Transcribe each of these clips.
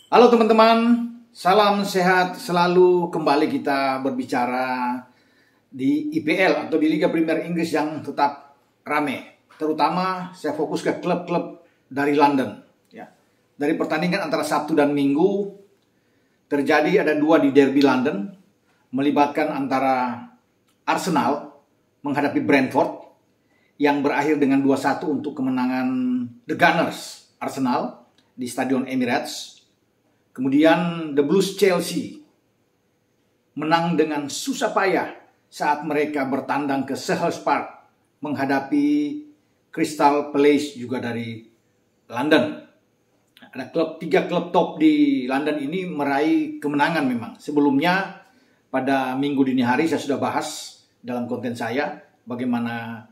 Halo teman-teman, salam sehat selalu. Kembali kita berbicara di IPL atau di Liga Premier Inggris yang tetap rame. Terutama saya fokus ke klub-klub dari London. Ya. Dari pertandingan antara Sabtu dan Minggu, terjadi ada dua di Derby London, melibatkan antara Arsenal menghadapi Brentford, yang berakhir dengan 2-1 untuk kemenangan The Gunners Arsenal di Stadion Emirates. Kemudian The Blues Chelsea menang dengan susah payah saat mereka bertandang ke Selhurst Park menghadapi Crystal Palace juga dari London. Ada tiga klub top di London ini meraih kemenangan memang. Sebelumnya pada minggu dini hari saya sudah bahas dalam konten saya bagaimana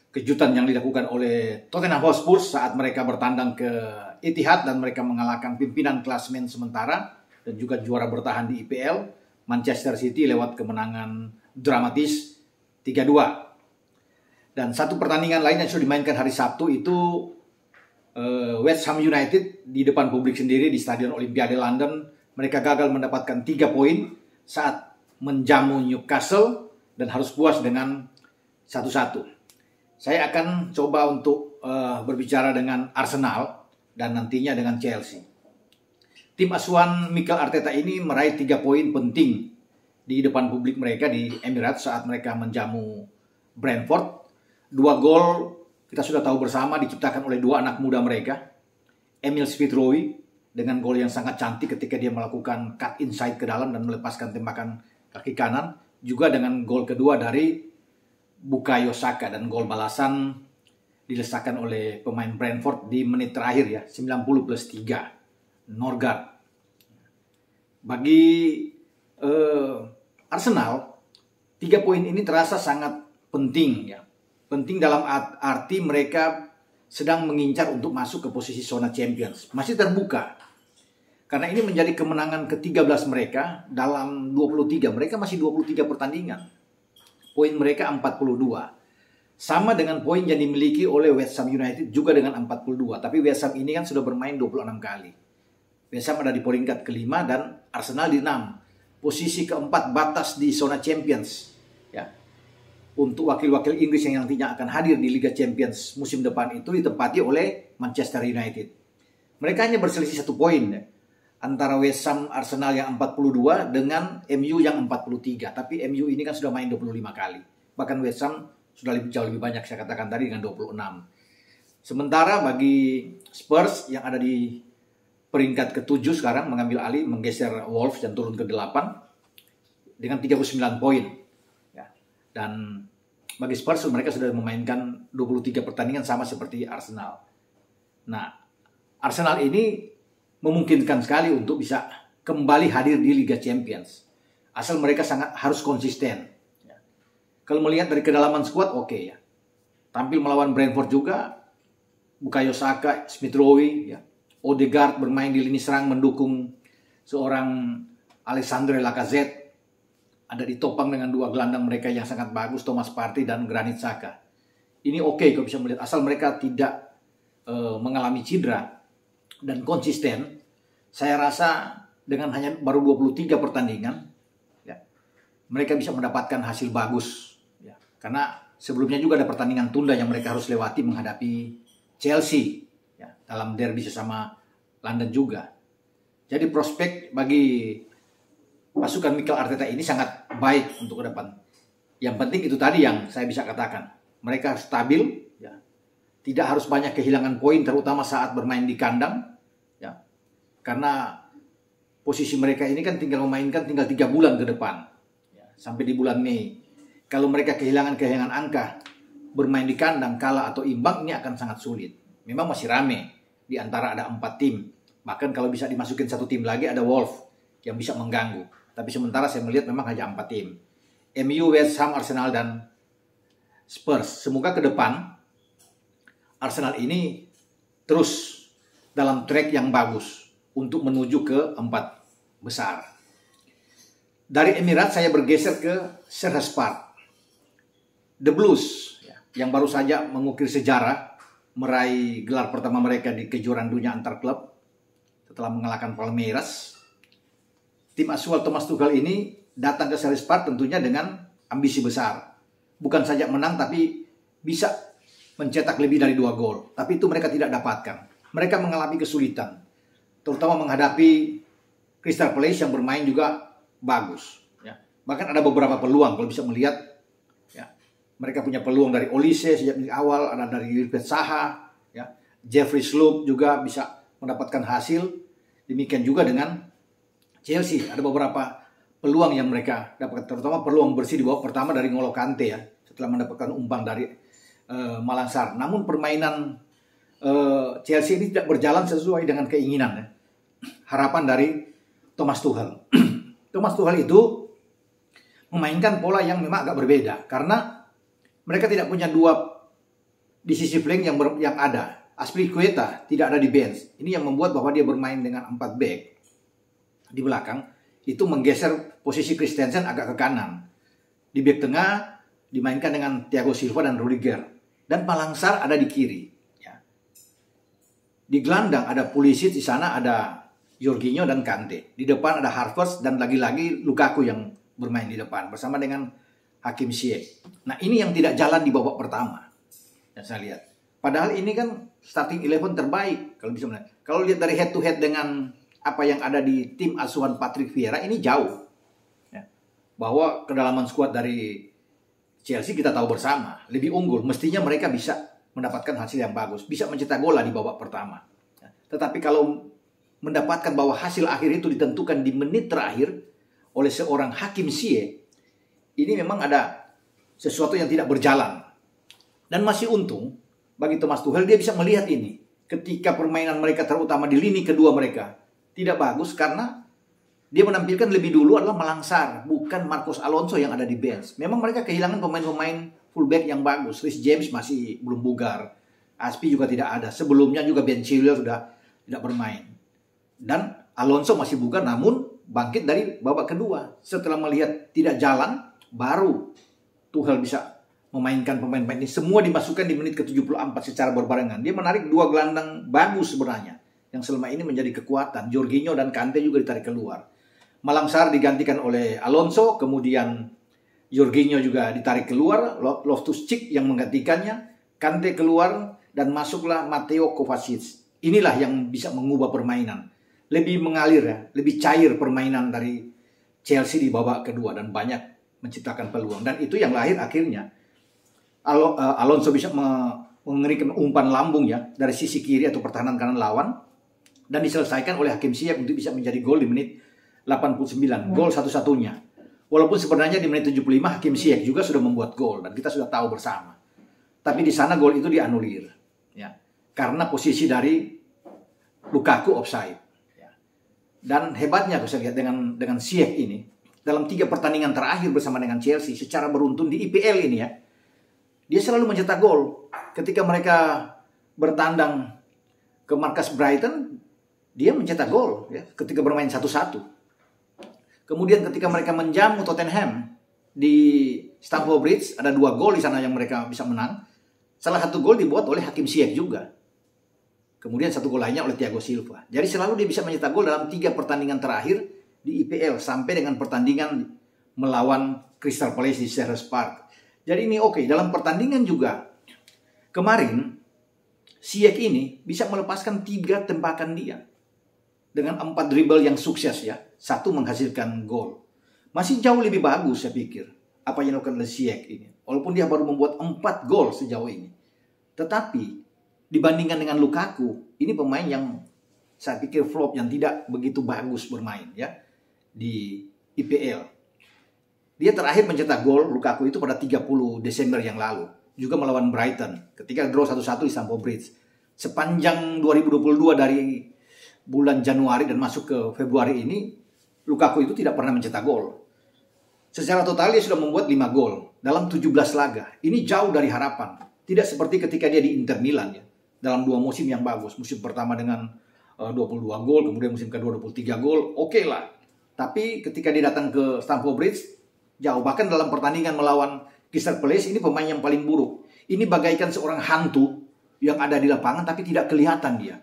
kejutan yang dilakukan oleh Tottenham Hotspur saat mereka bertandang ke Etihad dan mereka mengalahkan pimpinan klasemen sementara dan juga juara bertahan di IPL Manchester City lewat kemenangan dramatis 3-2. Dan satu pertandingan lain yang sudah dimainkan hari Sabtu itu West Ham United di depan publik sendiri di Stadion Olimpiade London. Mereka gagal mendapatkan 3 poin saat menjamu Newcastle dan harus puas dengan 1-1. Saya akan coba untuk berbicara dengan Arsenal dan nantinya dengan Chelsea. Tim asuhan Mikel Arteta ini meraih 3 poin penting di depan publik mereka di Emirates saat mereka menjamu Brentford. 2 gol kita sudah tahu bersama diciptakan oleh 2 anak muda mereka. Emil Smith-Rowe dengan gol yang sangat cantik ketika dia melakukan cut inside ke dalam dan melepaskan tembakan kaki kanan. Juga dengan gol kedua dari Bukayo Saka dan gol balasan dilesakan oleh pemain Brentford di menit terakhir ya, 90+3 Norgard. Bagi Arsenal 3 poin ini terasa sangat penting ya. Penting dalam arti mereka sedang mengincar untuk masuk ke posisi zona Champions. Masih terbuka. Karena ini menjadi kemenangan ke-13 mereka dalam 23. Mereka masih 23 pertandingan. Poin mereka 42. Sama dengan poin yang dimiliki oleh West Ham United juga dengan 42. Tapi West Ham ini kan sudah bermain 26 kali. West Ham ada di peringkat kelima dan Arsenal di 6. Posisi keempat batas di zona Champions. Ya. Untuk wakil-wakil Inggris yang nantinya akan hadir di Liga Champions musim depan itu ditempati oleh Manchester United. Mereka hanya berselisih 1 poin ya, antara West Ham Arsenal yang 42 dengan MU yang 43. Tapi MU ini kan sudah main 25 kali. Bahkan West Ham sudah jauh lebih banyak saya katakan tadi dengan 26. Sementara bagi Spurs yang ada di peringkat ke-7 sekarang mengambil alih, menggeser Wolves dan turun ke-8 dengan 39 poin. Ya. Dan bagi Spurs mereka sudah memainkan 23 pertandingan sama seperti Arsenal. Nah, Arsenal ini memungkinkan sekali untuk bisa kembali hadir di Liga Champions. Asal mereka sangat harus konsisten. Kalau melihat dari kedalaman skuad oke ya. Tampil melawan Brentford juga, Bukayo Saka, Smith-Rowe, ya. Odegaard bermain di lini serang mendukung seorang Alexandre Lacazette. Ada ditopang dengan 2 gelandang mereka yang sangat bagus, Thomas Partey dan Granit Xhaka. Ini oke kalau bisa melihat asal mereka tidak mengalami cedera dan konsisten. Saya rasa dengan hanya baru 23 pertandingan ya, mereka bisa mendapatkan hasil bagus ya. Karena sebelumnya juga ada pertandingan tunda yang mereka harus lewati menghadapi Chelsea ya, dalam derby sesama London juga. Jadi prospek bagi pasukan Mikel Arteta ini sangat baik untuk ke depan. Yang penting itu tadi yang saya bisa katakan. Mereka harus stabil ya. Tidak harus banyak kehilangan poin terutama saat bermain di kandang ya. Karena posisi mereka ini kan tinggal 3 bulan ke depan ya, sampai di bulan Mei. Kalau mereka kehilangan angka bermain di kandang kalah atau imbang, ini akan sangat sulit. Memang masih rame di antara ada 4 tim. Bahkan kalau bisa dimasukin 1 tim lagi ada Wolves yang bisa mengganggu. Tapi sementara saya melihat memang hanya 4 tim. MU, West Ham, Arsenal dan Spurs. Semoga ke depan Arsenal ini terus dalam track yang bagus untuk menuju ke 4 besar. Dari Emirates saya bergeser ke Selhurst Park. The Blues yang baru saja mengukir sejarah meraih gelar pertama mereka di kejuaraan dunia antar klub setelah mengalahkan Palmeiras. Tim asuhan Thomas Tuchel ini datang ke Selhurst Park tentunya dengan ambisi besar. Bukan saja menang, tapi bisa mencetak lebih dari 2 gol. Tapi itu mereka tidak dapatkan. Mereka mengalami kesulitan, terutama menghadapi Crystal Palace yang bermain juga bagus. Ya. Bahkan ada beberapa peluang kalau bisa melihat. Ya. Mereka punya peluang dari Olise sejak awal, ada dari Wilfried Zaha, ya. Jeffrey Schlupp juga bisa mendapatkan hasil. Demikian juga dengan Chelsea, ada beberapa peluang yang mereka dapatkan, terutama peluang bersih di babak pertama dari N'Golo Kante ya, setelah mendapatkan umpan dari Malang Sarr. Namun permainan Chelsea ini tidak berjalan sesuai dengan keinginan ya. Harapan dari Thomas Tuchel. Thomas Tuchel itu memainkan pola yang memang agak berbeda karena mereka tidak punya dua di sisi flank yang ada. Azpilicueta tidak ada di bench. Ini yang membuat bahwa dia bermain dengan 4 back di belakang, itu menggeser posisi Christensen agak ke kanan. Di back tengah dimainkan dengan Thiago Silva dan Rudiger, dan Malang Sarr ada di kiri. Di gelandang ada Pulisic, di sana ada Jorginho dan Kante. Di depan ada Havertz dan lagi-lagi Lukaku yang bermain di depan bersama dengan Hakim Ziyech. Nah, ini yang tidak jalan di babak pertama. Yang saya lihat. Padahal ini kan starting 11 terbaik kalau bisa melihat. Kalau lihat dari head to head dengan apa yang ada di tim asuhan Patrick Vieira, ini jauh. Ya. Bahwa kedalaman skuad dari Chelsea kita tahu bersama, lebih unggul. Mestinya mereka bisa mendapatkan hasil yang bagus, bisa mencetak gol di babak pertama. Tetapi kalau mendapatkan bahwa hasil akhir itu ditentukan di menit terakhir oleh seorang Hakim Ziyech, ini memang ada sesuatu yang tidak berjalan. Dan masih untung bagi Thomas Tuchel, dia bisa melihat ini. Ketika permainan mereka terutama di lini kedua mereka tidak bagus karena dia menampilkan lebih dulu adalah Malang Sarr, bukan Marcos Alonso yang ada di bench. Memang mereka kehilangan pemain-pemain fullback yang bagus. Reece James masih belum bugar. Aspi juga tidak ada. Sebelumnya juga Ben Chilwell sudah tidak bermain. Dan Alonso masih bugar namun bangkit dari babak kedua. Setelah melihat tidak jalan, baru Tuchel bisa memainkan pemain-pemain ini. Semua dimasukkan di menit ke-74 secara berbarengan. Dia menarik 2 gelandang bagus sebenarnya, yang selama ini menjadi kekuatan. Jorginho dan Kante juga ditarik keluar. Malang Sarr digantikan oleh Alonso, kemudian Jorginho juga ditarik keluar, Loftus-Cheek yang menggantikannya, Kante keluar, dan masuklah Mateo Kovacic. Inilah yang bisa mengubah permainan. Lebih mengalir ya, lebih cair permainan dari Chelsea di babak kedua, dan banyak menciptakan peluang. Dan itu yang lahir akhirnya. Alonso bisa mengerikan umpan lambung ya, dari sisi kiri atau pertahanan kanan lawan, dan diselesaikan oleh Hakim Ziyech untuk bisa menjadi gol di menit 89. Gol satu-satunya. Walaupun sebenarnya di menit 75 Hakim Ziyech juga sudah membuat gol dan kita sudah tahu bersama. Tapi di sana gol itu dianulir, ya, karena posisi dari Lukaku offside. Ya. Dan hebatnya saya lihat dengan Ziyech ini dalam 3 pertandingan terakhir bersama dengan Chelsea secara beruntun di IPL ini ya, dia selalu mencetak gol. Ketika mereka bertandang ke markas Brighton, dia mencetak gol ya, ketika bermain 1-1. Kemudian ketika mereka menjamu Tottenham di Stamford Bridge, ada 2 gol di sana yang mereka bisa menang. Salah satu gol dibuat oleh Hakim Ziyech juga. Kemudian 1 gol lainnya oleh Thiago Silva. Jadi selalu dia bisa mencetak gol dalam 3 pertandingan terakhir di IPL sampai dengan pertandingan melawan Crystal Palace di Selhurst Park. Jadi ini oke. Dalam pertandingan juga kemarin Ziyech ini bisa melepaskan 3 tembakan dia dengan 4 dribble yang sukses ya. 1 menghasilkan gol. Masih jauh lebih bagus saya pikir apa yang dilakukan oleh Ziyech ini. Walaupun dia baru membuat 4 gol sejauh ini. Tetapi dibandingkan dengan Lukaku, ini pemain yang saya pikir flop, yang tidak begitu bagus bermain ya di IPL. Dia terakhir mencetak gol Lukaku itu pada 30 Desember yang lalu, juga melawan Brighton ketika draw 1-1 di Stamford Bridge. Sepanjang 2022 dari bulan Januari dan masuk ke Februari ini, Lukaku itu tidak pernah mencetak gol. Secara total dia sudah membuat 5 gol dalam 17 laga. Ini jauh dari harapan. Tidak seperti ketika dia di Inter Milan ya, dalam 2 musim yang bagus. Musim pertama dengan 22 gol, kemudian musim kedua 23 gol, oke lah. Tapi ketika dia datang ke Stamford Bridge, jauh. Bahkan dalam pertandingan melawan Crystal Palace, ini pemain yang paling buruk. Ini bagaikan seorang hantu yang ada di lapangan tapi tidak kelihatan dia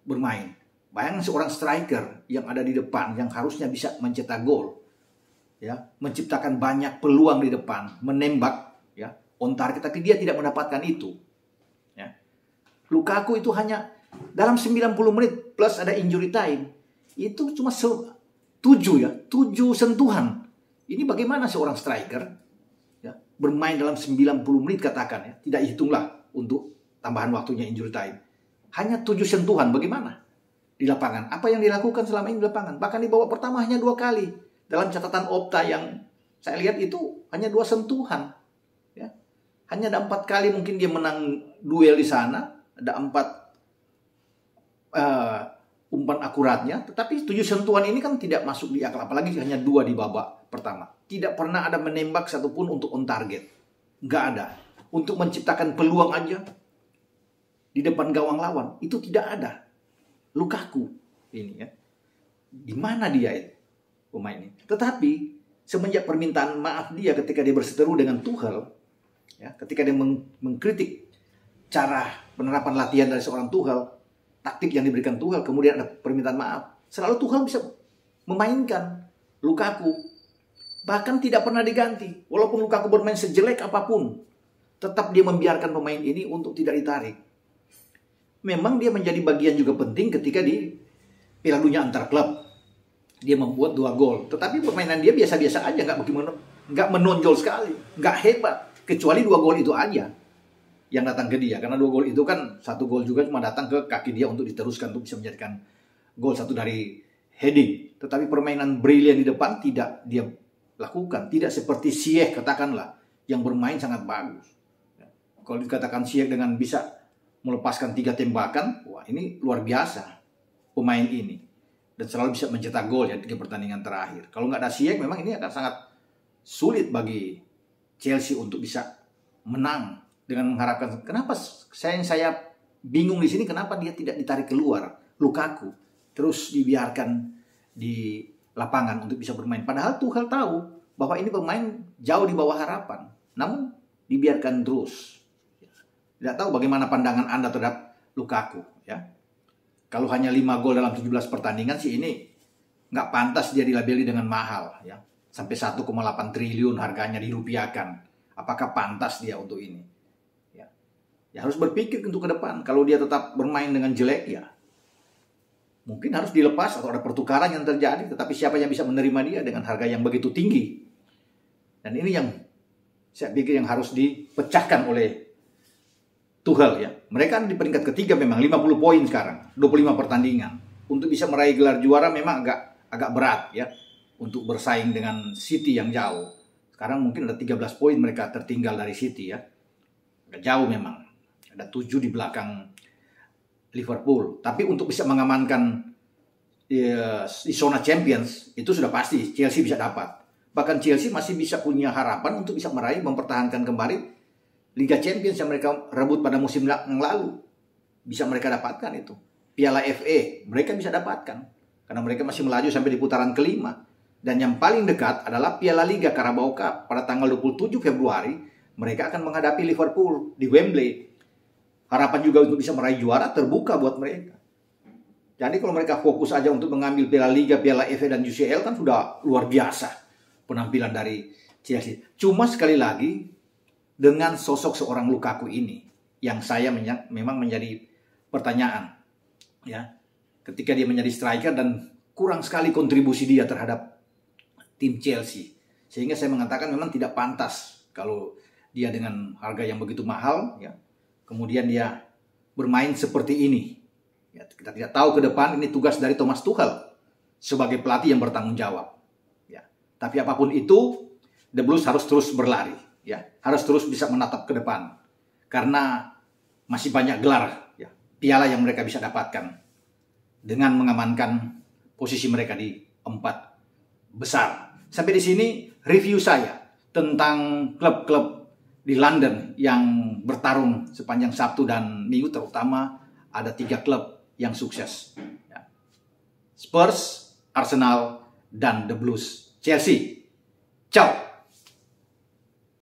bermain. Bayangkan seorang striker yang ada di depan, yang harusnya bisa mencetak gol, ya, menciptakan banyak peluang di depan, menembak, ya, on target, tapi dia tidak mendapatkan itu. Ya. Lukaku itu hanya dalam 90 menit plus ada injury time, itu cuma 7 sentuhan. Ini bagaimana seorang striker, ya, bermain dalam 90 menit katakan, ya, tidak hitunglah untuk tambahan waktunya injury time. Hanya 7 sentuhan, bagaimana di lapangan? Apa yang dilakukan selama ini di lapangan? Bahkan di babak pertama hanya 2 kali. Dalam catatan Opta yang saya lihat itu hanya 2 sentuhan. Ya. Hanya ada 4 kali mungkin dia menang duel di sana. Ada 4 umpan akuratnya. Tetapi 7 sentuhan ini kan tidak masuk di akal. Apalagi hanya 2 di babak pertama. Tidak pernah ada menembak satupun untuk on target. Nggak ada. Untuk menciptakan peluang aja di depan gawang lawan. Itu tidak ada. Lukaku ini, ya. Di mana dia itu pemain ini? Tetapi semenjak permintaan maaf dia ketika dia berseteru dengan Tuchel, ya, ketika dia mengkritik cara penerapan latihan dari seorang Tuchel, taktik yang diberikan Tuchel, kemudian ada permintaan maaf, selalu Tuchel bisa memainkan Lukaku, bahkan tidak pernah diganti. Walaupun Lukaku bermain sejelek apapun, tetap dia membiarkan pemain ini untuk tidak ditarik. Memang dia menjadi bagian juga penting ketika di Piala Dunia antar klub. Dia membuat 2 gol. Tetapi permainan dia biasa-biasa aja. Nggak menonjol sekali. Nggak hebat. Kecuali 2 gol itu aja yang datang ke dia. Karena 2 gol itu kan, 1 gol juga cuma datang ke kaki dia untuk diteruskan. Untuk bisa menjadikan gol 1 dari heading. Tetapi permainan brilian di depan tidak dia lakukan. Tidak seperti Ziyech katakanlah. Yang bermain sangat bagus. Kalau dikatakan Ziyech dengan bisa melepaskan 3 tembakan, wah ini luar biasa pemain ini. Dan selalu bisa mencetak gol ya 3 pertandingan terakhir. Kalau nggak ada Ziyech memang ini akan sangat sulit bagi Chelsea untuk bisa menang. Dengan mengharapkan, kenapa saya bingung di sini, kenapa dia tidak ditarik keluar Lukaku, terus dibiarkan di lapangan untuk bisa bermain. Padahal Tuchel tahu bahwa ini pemain jauh di bawah harapan. Namun dibiarkan terus. Tidak tahu bagaimana pandangan Anda terhadap Lukaku, ya. Kalau hanya 5 gol dalam 17 pertandingan sih ini nggak pantas dia dilabeli dengan mahal, ya. Sampai 1,8 triliun harganya dirupiahkan. Apakah pantas dia untuk ini? Ya. Ya harus berpikir untuk ke depan. Kalau dia tetap bermain dengan jelek, ya mungkin harus dilepas atau ada pertukaran yang terjadi. Tetapi siapa yang bisa menerima dia dengan harga yang begitu tinggi? Dan ini yang saya pikir yang harus dipecahkan oleh Tuchel, ya. Mereka di peringkat ketiga memang 50 poin sekarang, 25 pertandingan. Untuk bisa meraih gelar juara memang agak berat, ya. Untuk bersaing dengan City yang jauh. Sekarang mungkin ada 13 poin mereka tertinggal dari City, ya. Agak jauh memang. Ada 7 di belakang Liverpool. Tapi untuk bisa mengamankan di zona Champions, itu sudah pasti Chelsea bisa dapat. Bahkan Chelsea masih bisa punya harapan untuk bisa meraih, mempertahankan kembali Liga Champions yang mereka rebut pada musim yang lalu. Bisa mereka dapatkan itu. Piala FA mereka bisa dapatkan. Karena mereka masih melaju sampai di putaran kelima. Dan yang paling dekat adalah Piala Liga Carabao Cup. Pada tanggal 27 Februari mereka akan menghadapi Liverpool di Wembley. Harapan juga untuk bisa meraih juara terbuka buat mereka. Jadi kalau mereka fokus aja untuk mengambil Piala Liga, Piala FA dan UCL kan sudah luar biasa penampilan dari Chelsea. Cuma sekali lagi, dengan sosok seorang Lukaku ini yang saya memang menjadi pertanyaan, ya, ketika dia menjadi striker dan kurang sekali kontribusi dia terhadap tim Chelsea, sehingga saya mengatakan memang tidak pantas kalau dia dengan harga yang begitu mahal, ya, kemudian dia bermain seperti ini, ya. Kita tidak tahu ke depan, ini tugas dari Thomas Tuchel sebagai pelatih yang bertanggung jawab, ya. Tapi apapun itu, The Blues harus terus berlari. Ya, harus terus bisa menatap ke depan karena masih banyak gelar, ya, piala yang mereka bisa dapatkan dengan mengamankan posisi mereka di 4 besar. Sampai di sini review saya tentang klub-klub di London yang bertarung sepanjang Sabtu dan Minggu, terutama ada 3 klub yang sukses, ya. Spurs, Arsenal, dan The Blues. Chelsea. Ciao.